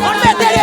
On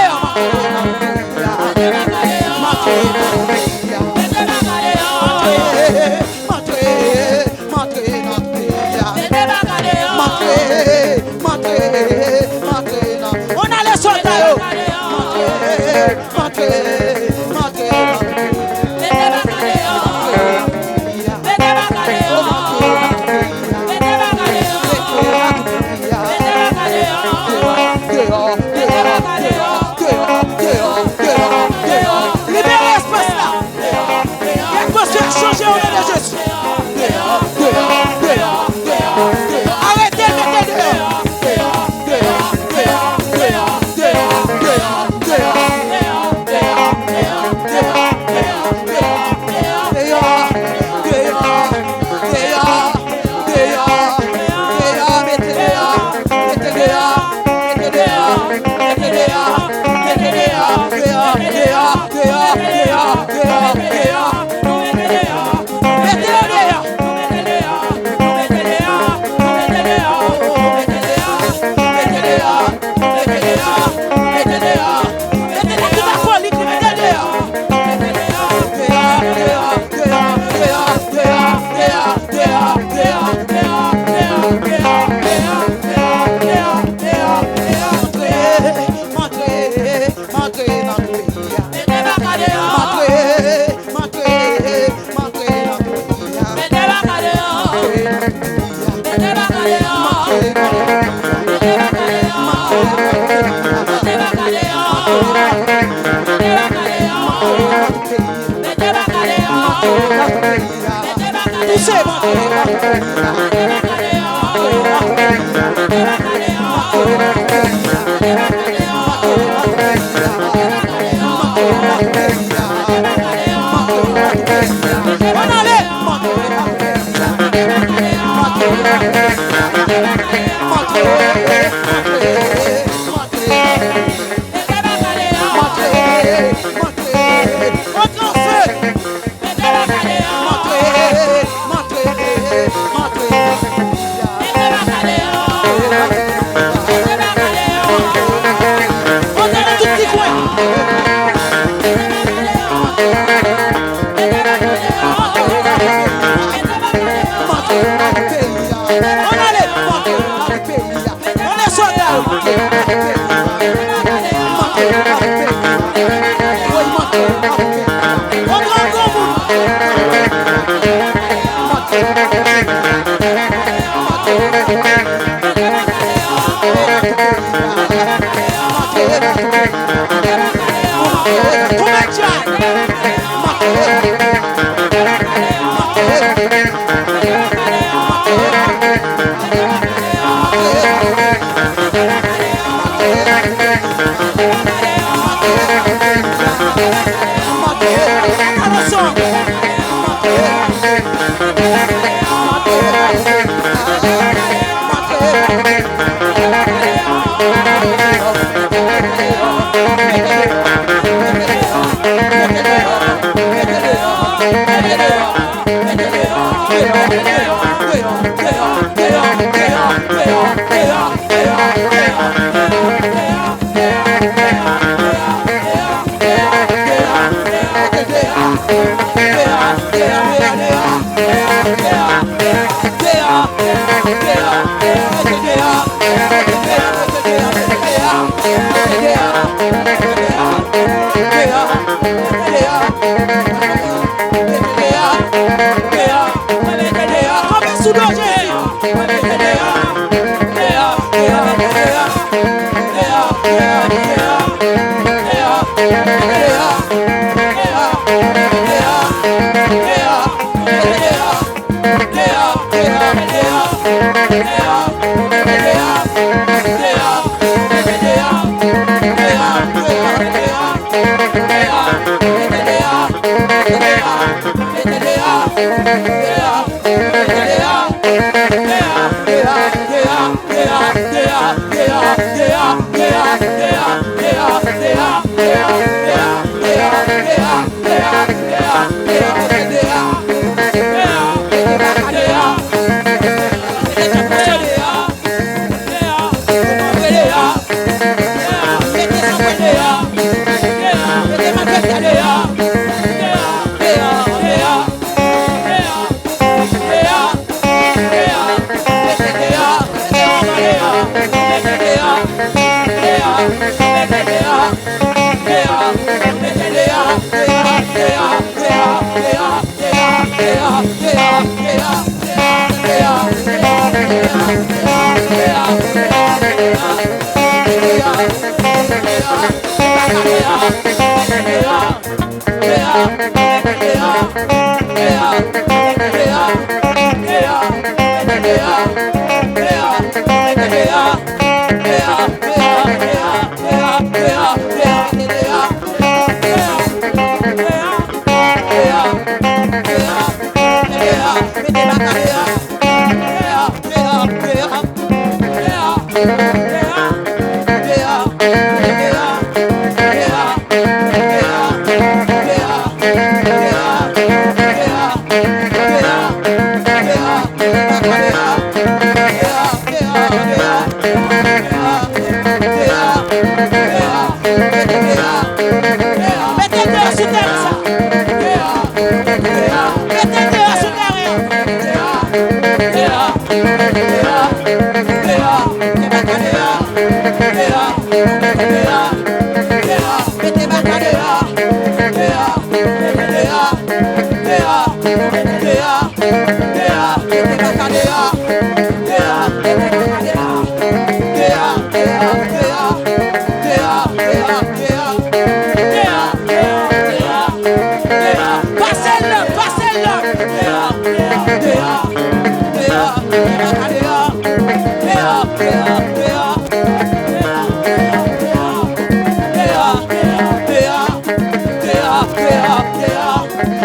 Yeah.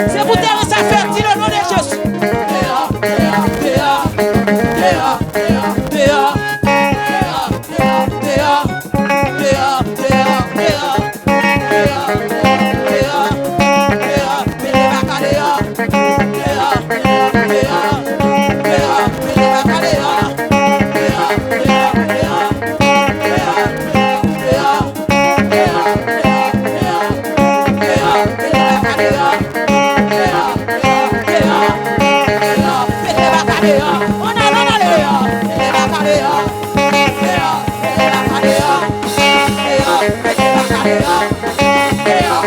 C'est pour terre ça fait, dis le nom de Jésus.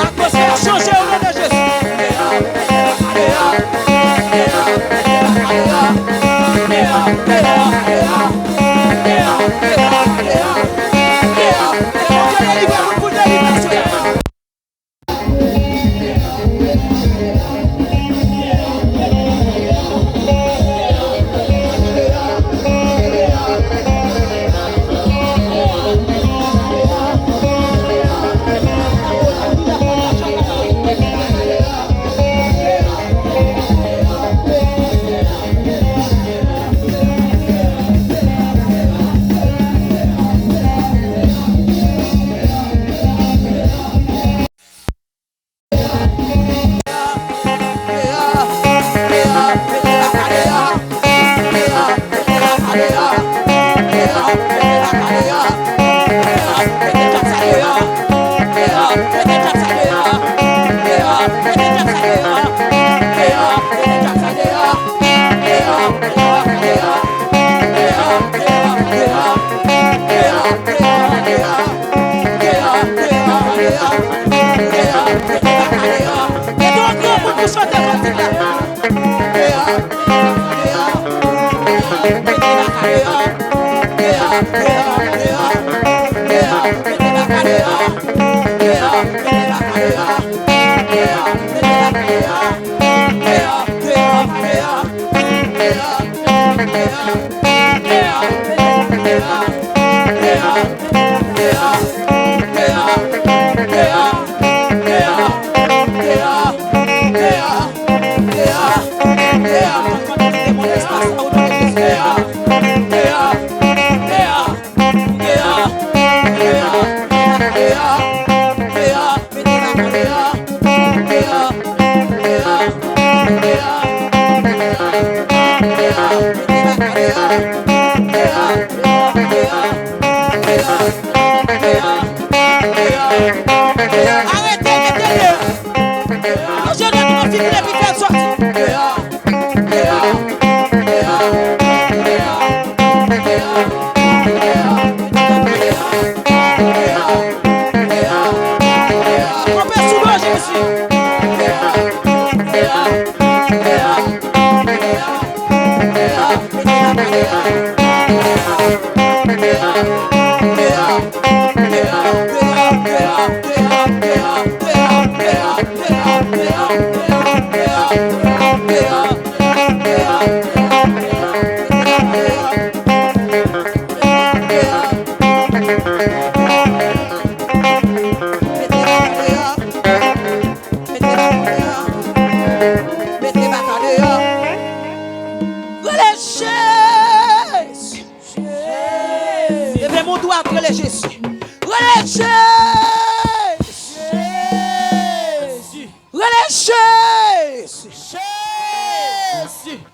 Atmosphère changée au nom de Jésus.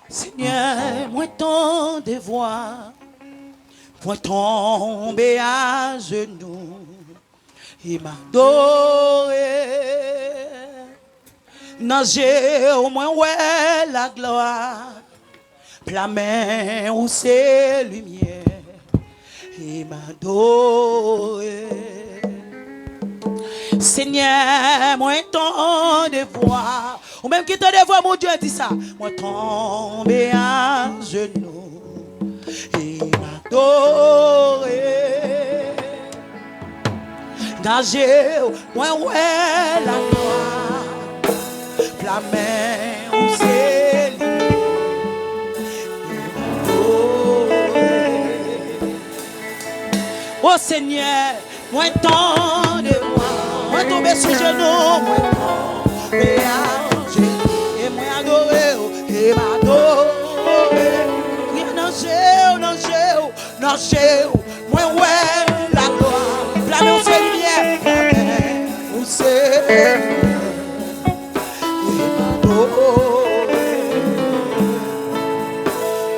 Seigneur, moi tant de voix, moi tomber à genoux et m'adorer. Nager au moins ouais la gloire, la main où c'est lumière et m'adorer. Seigneur, moi tant de voix, ou même qui tant de voix, mon Dieu dit ça, moi tomber à genoux et m'adorer. Nager, moi ouais la gloire, la main où c'est lui. Oh Seigneur, moi tant de voix, moi tomber sur genoux, moi tomber à genoux et moi adorer et m'adorer. Oui, nager, moi ouais la gloire, la main où c'est lumière, la main où c'est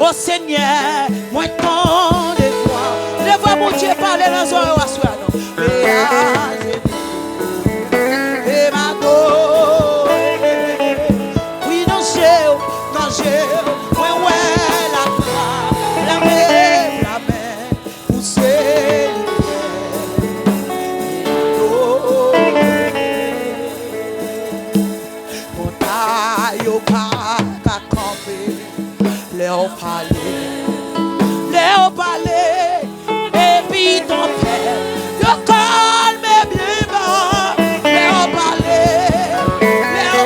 oh Seigneur, moi tant de voix, les voix mon Dieu parler dans son oreille à soi. Et m'adorer. Oui, nager, moi ouais la gloire, la main, où c'est mon taille au pas qu'à camper. Léo parler, et puis ton père, yo calme bien bas. Léo parler, ayo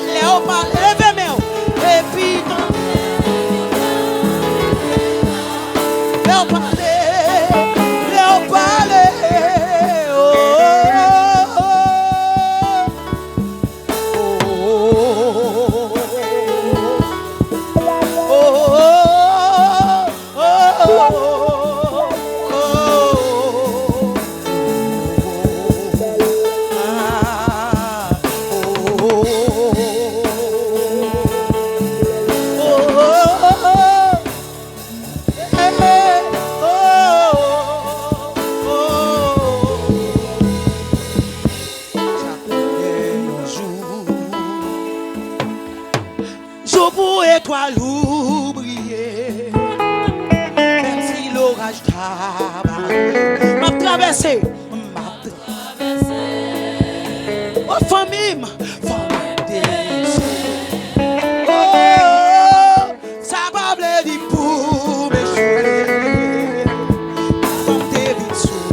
Léo parler, levez-moi, et puis ton Léo parler. Étoile oubliée, même si l'orage travaille, m'a traversé, oh famille, oh, ça va blé pour m'échouer, comme des vies sous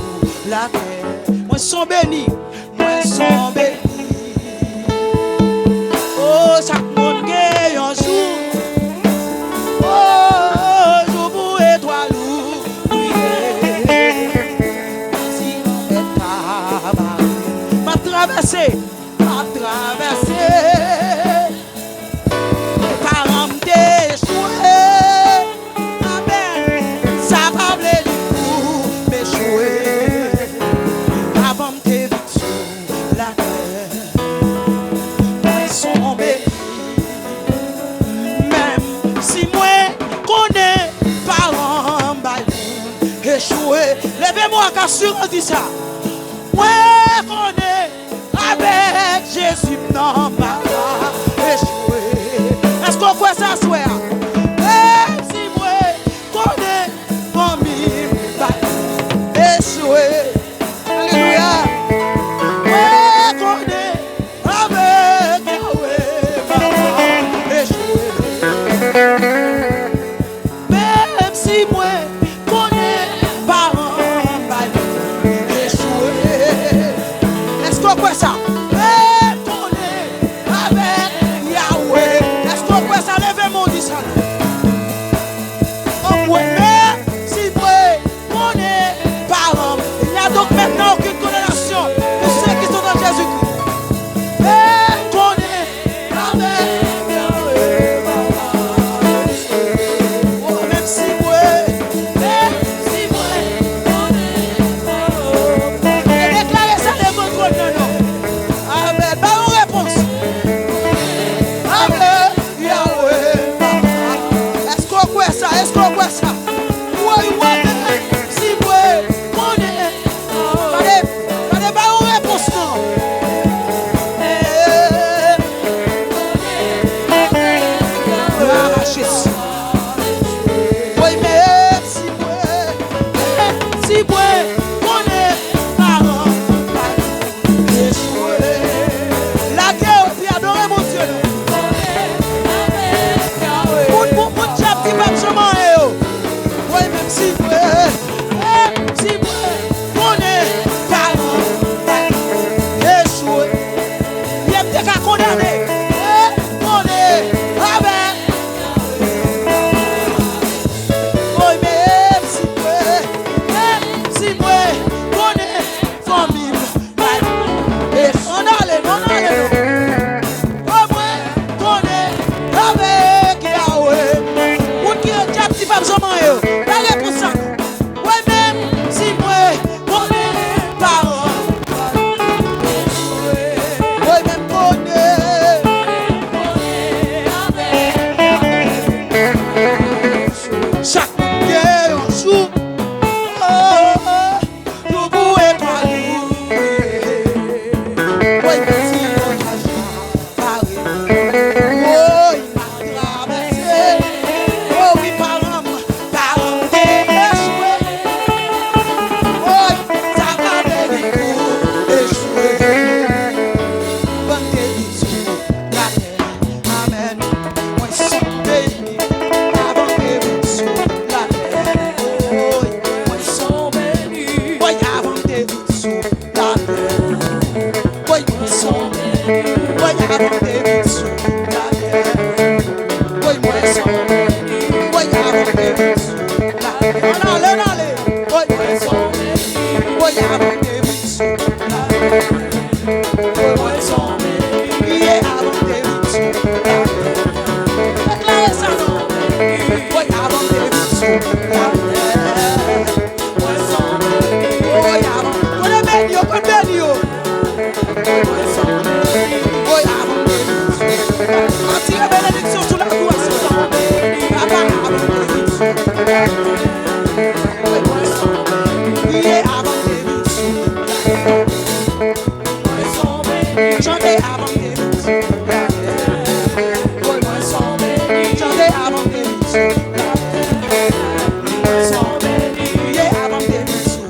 la terre, moi sont bénis, oh chaque monde gagne un jour. M'a traversé, parents m'échoué, amen, ça va blé pour m'échouer, avant m'te vite sur la terre, moi sont bénis, même si moi connais parents m'baillent échoué, levez-moi qu'à sur on dit ça, moi connais avec Jésus, non, pas échoué. Est-ce qu'on voit ça, soir? Même si moi, connais mon ça. Ouais, ouais, si ouais, on est. Allez, bah, on réponse non. Arracher ça. Oui, mais si ouais, on est parents. La guerre, puis adorer mon Dieu. Pour diable qui va me chamailler. Oui, même si ouais, on est parents. Échoué. Il y a des cas condamnés. On est avec. Oui, même si ouais, on est famille. On allait. On est avec Yahweh. Pour qui est diable qui va me chamailler. La réponse ça. Oui, même si ouais, on est parents. Oui, même on est. Chaque guerre en joue. Nous pouvons pas louer. Oui, mais si on a parlé. Oh, il m'a traversé. Oh, oui, parents échoué. Oh, ça va devenir échoué. Bonne guérison, la terre, amen. Moi, je suis béni. Avant guérison, la terre. Oh, moi, je suis béni. Oui, avant guérison, la terre. Oui, moi, je suis béni. Oui, avant guérison, la terre. Oui, moi, je suis béni. Oui, avant guérison, la terre. On allait. Oui, moi, je suis béni. Oui, avant guérison, la terre. Oui, moi, je suis béni. Yeah, avant guérison, la terre. Déclarez ça, non? Oui, avant guérison, la terre. Oui, avant. On est béni, on est béni. Oui, avant guérison. Attirez bénédiction sur la voix, c'est ça. Papa, avant guérison. Yeah, avant guérison. Chantez avant guérison. Chantez avant guérison. Yeah, avant guérison.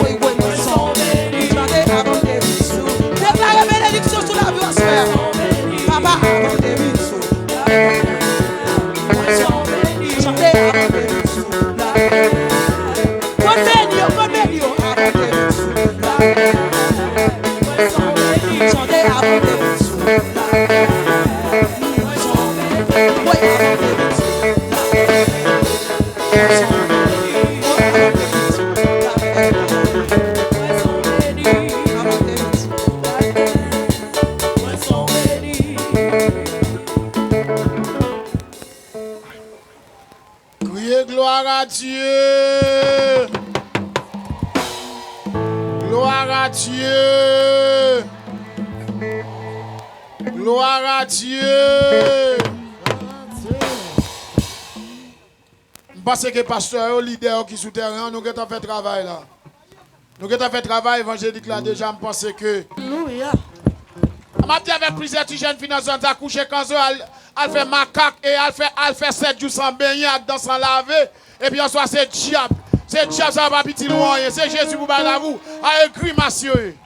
Oui, chantez avant guérison. Déclarez bénédiction sur la voix, frère. Papa, avant guérison. Chantez avant guérison. Continue, avant guérison. Chantez avant guérison. Oui, avant guérison. Criez gloire à Dieu. Gloire à Dieu. Gloire à Dieu. Parce que pasteur, leader qui souterrain, nous avons fait travail là. Nous avons fait travail évangélique là déjà, je pense que. Alléluia. Je m'a dit avec plusieurs jeunes financiers à coucher quand elle fait macaque et elle fait 7 jours sans baigner, dans sans laver. Et puis en soit c'est diable. C'est diable, ça va pas petit loin. C'est Jésus pour parler à vous. Avec grimacieux.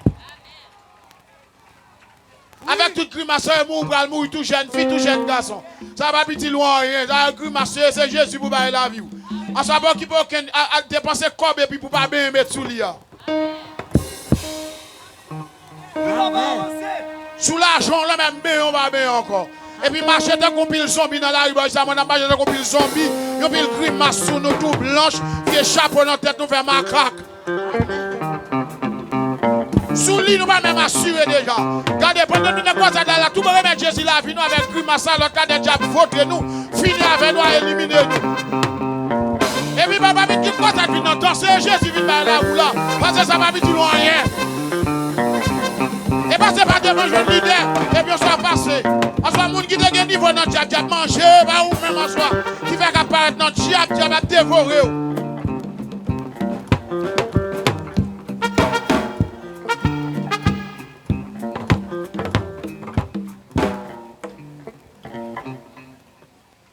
Avec toute grimacieux, elle mouille tout jeune fille, tout jeune garçon. Ça va petit loin. Avec grimacieux, c'est Jésus pour parler à vous. En soit bon qui peut dépenser comme et puis pour pas bien mettre sous lui. Sous l'argent, là même bien, on va bien encore. Et puis marcher tant qu'on pile zombie dans la rue, ça m'a marché tant qu'on pile zombie, on pile grimace sous nous tout blanche, qui chapeau dans la tête nous fait macaque. Sous lui nous pas même assurer déjà. Regardez pendant nous quoi ça là, tout le monde remet Jésus la vie nous avec grimace l'autre cas déjà voter nous, finir avec nous éliminer nous. Et puis papa vite qui quoi ça vient dans danser Jésus vient là ou là parce que ça va vite loin rien. Et passez par devant le leader, et puis on soit passé. On soit monde qui te gagne niveau dans le diable, manger, bah ou même en soi, qui fait apparaître maintenant, diable va dévorer.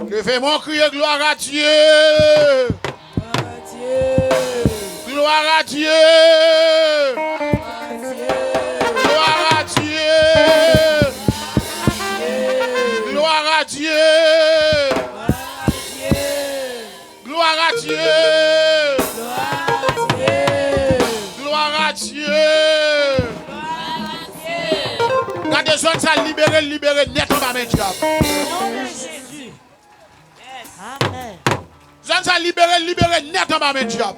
Que fait mon crier gloire à Dieu. Gloire à Dieu. Gloire à Dieu. Gloire à Dieu. Gloire à Dieu. Gloire à Dieu. Regardez, zone ça libéré net en bas, diable. Amen. Zone ça libéré net en bas, diable.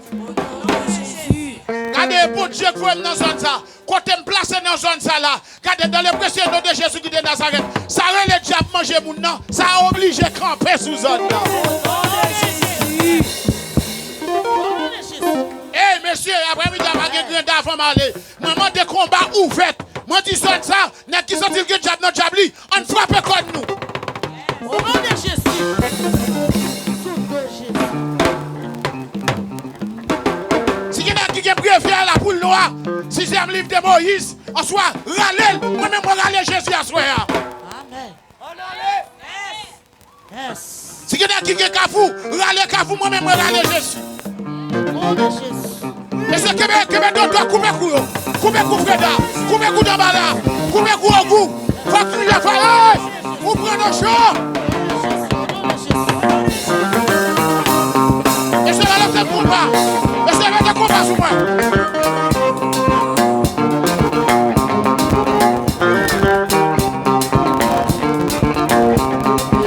Regardez, pour Dieu que vous êtes dans zone ça. Quand vous me placez dans zone ça là, regardez dans le précieux nom de Jésus qui est de Nazareth. Ça a le diable manger mon nom. Ça a obligé de camper sous zone là. Eh, monsieur, après-midi, il y a un grand d'avant m'aller. Maman de combat ouvert. Moi, dis zone ça. N'est-ce qui sont-ils que diable non diable? On frappe contre nous. Au nom de Jésus. Si il y en a qui est prévu à la poule noire, si j'aime le livre de Moïse, en soit râler, moi-même, moi râler Jésus à soi. Amen. Yes. Si il y en a qui est kafou, râler kafou, moi-même, moi râler Jésus. Au nom de Jésus. Et c'est que d'autres coupez Freda, coupez d'Ambala, coupez au goût, faut crier à faire, vous prenez nos champs. Et c'est là le combat. Et c'est là le combat sur moi.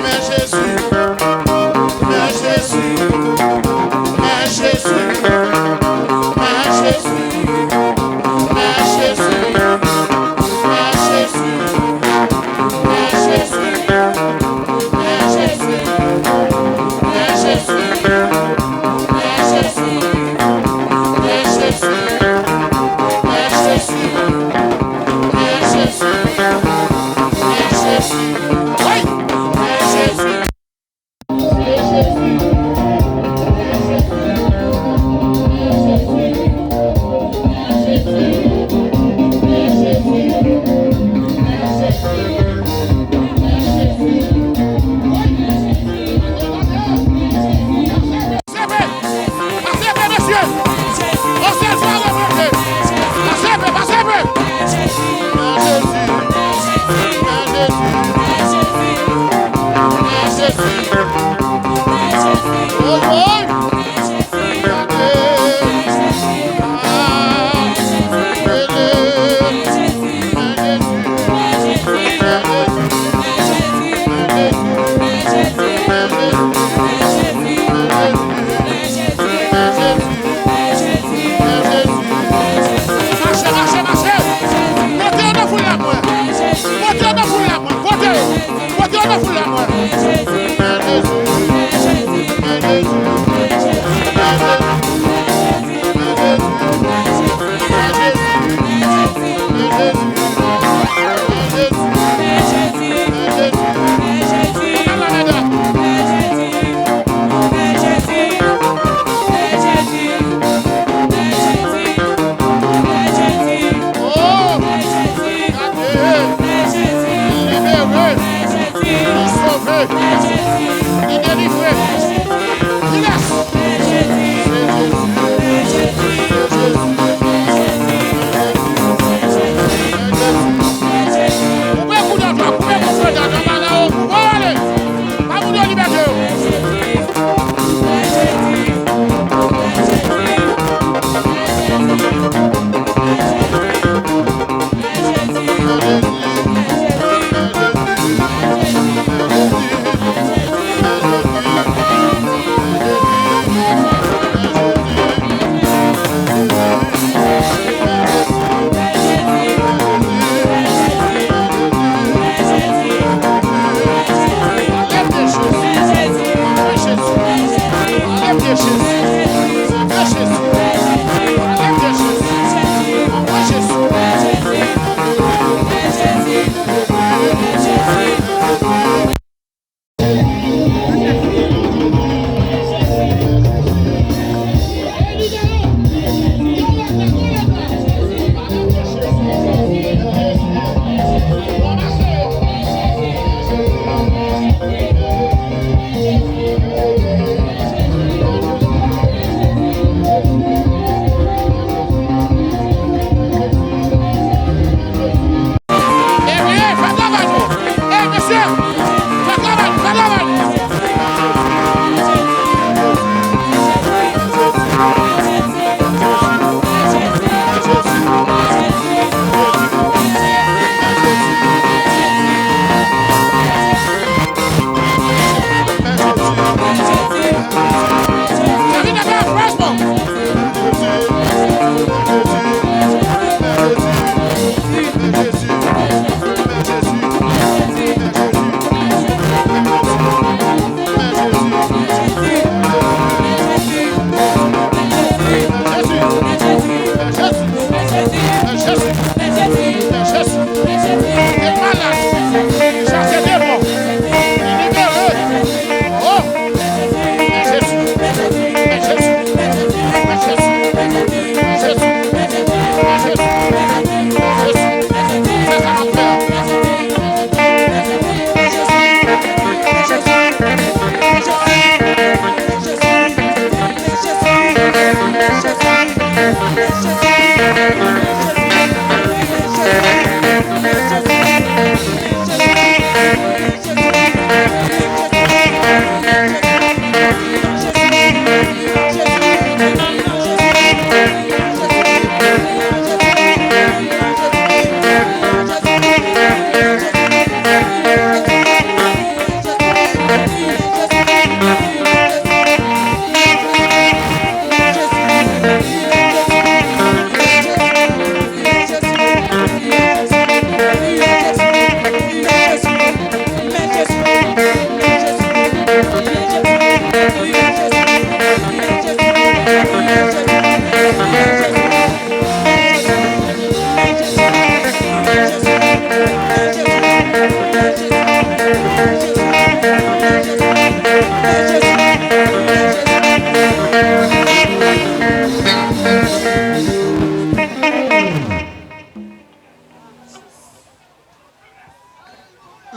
Mais Jésus, mais Jésus, mais Jésus, mais Jésus, mais Jésus, mais Jésus, mais Jésus, mais Jésus, mais Jésus. Jésus,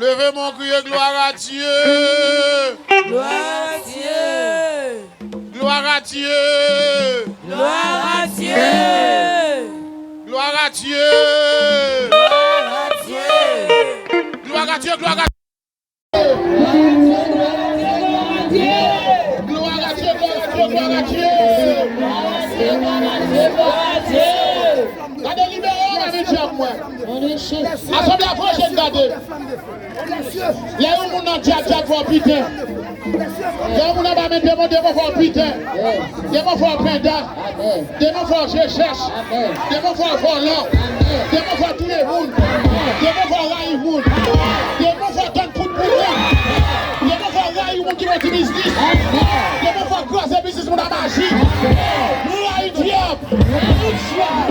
Levez mon cri, gloire à Dieu. Gloire à Dieu. Gloire à Dieu. Gloire à Dieu. Gloire à Dieu. Gloire à Dieu. Gloire à Dieu, gloire à Dieu. Gloire à Dieu, gloire à Dieu. Gardez libéré, ma vie, moi. Assemblée à prochaine, gardez. Il y a un monde dans le diable pour piter. Il y a un monde dans le démon pour piter. Démon pour penda. Démon pour recherche. Démon pour volant. Démon pour tous les mondes. Démon pour railler le monde. Démon pour donner coup de boulot. Démon pour railler le monde qui va du business. Démon pour croiser le business pour la magie. Nous a eu diable.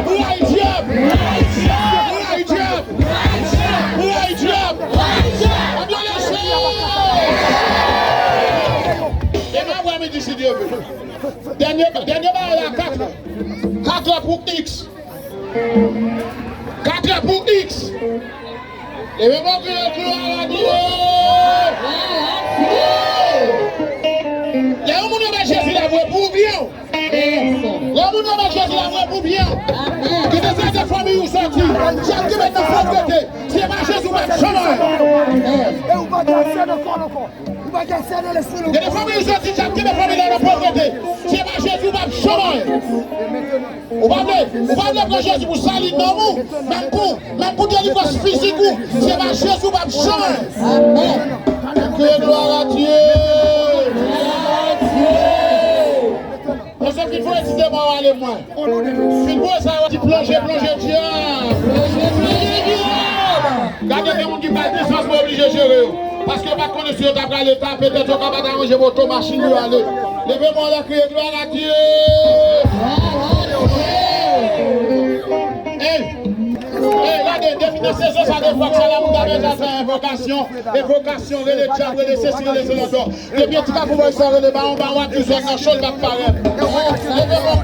Nous a eu diable. Nous a eu diable. Nous a eu diable. Et ma voix me dit si Dieu veut. Dernier bar, la 4. 4 pour X. 4 pour X. Et même que le gloire à Dieu. Il y a un monde qui va chercher la voix pour bien. Il y a un monde qui va chercher la voix pour bien. Que des autres familles ou sortis. Chaque qui va être pauvreté. C'est marché sous ma chemin. Et on va danser encore. Il y a des familles sorties, chaque qui va famille dans la pauvreté. C'est marché sous ma chemin. Vous parlez que Jésus vous salit dans vous. Même pour délivrance physique, c'est marché sous ma chemin. Que gloire à Dieu. Parce qu'il faut essayer de aller moins. Il faut ça, plonger Dieu. Gardez les gens qui parlent de distance pour obliger de gérer. Parce que pas connaître sur l'État, peut-être qu'on va arranger votre machine pour aller. Levez-moi la crier gloire à Dieu. Regardez, depuis la saison, ça dévoque ça, la moutarde a fait invocation, les diables, les cécile, les sénateurs. Depuis tout cas, vous voyez ça, les ballons, on va voir que vous êtes en chose, va paraître. Levez-moi